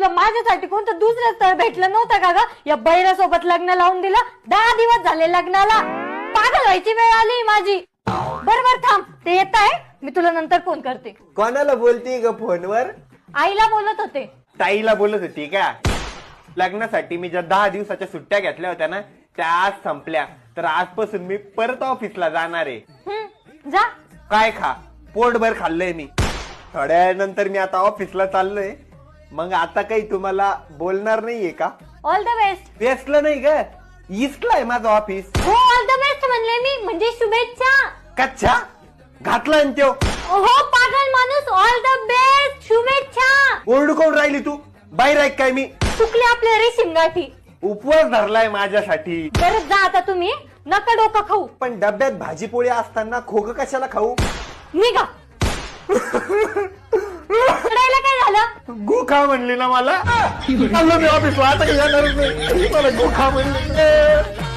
माझ्यासाठी कोणतं दुसरं स्थळ भेटलं नव्हतं का ग? या बैरासोबत लग्न लावून दिलं. 10 दिवस झाले लग्नाला. पागल व्हायची वेळ आली माझी. बरोबर थांब, ते येत आहे, मी तुला नंतर फोन करते. कोणाला बोलती ग फोनवर? आईला बोलत होते. ताईला बोलत होती का? लग्नासाठी मी ज्या 10 दिवसाच्या सुट्ट्या घेतल्या होत्या ना, त्या आज संपल्या. तर आजपासून मी परत ऑफिसला जाणार आहे. जा. काय खा, पोटभर खाल्लंय मी. थोड्या वेळानंतर मी आता ऑफिसला चाललोय. मग आता काही तुम्हाला बोलणार नाहीये का? All the best. बेस्टला नाही ग, ईस्टला आहे माझं ऑफिस. हो ऑल द बेस्ट म्हणले मी, म्हणजे शुभेच्छा. कच्छा घातला त्यो. हो पागल माणूस, ऑल द बेस्ट, शुभेच्छा. ओरडू कोण राहिली तू? बाहेर आहे काय मी? चुकले आपले रेशीम गाठी. उपवास धरलाय माझ्यासाठी. बरं जा आता तुम्ही, नका डोकं खाऊ. पण डब्यात भाजी पोळी असताना खोग कशाला खाऊ? निघा. रडायला काय झालं? गोखा म्हणली ना मला. चाललो मी ऑफिसला, आता काही येणारच नाही. मला गोखा म्हणली.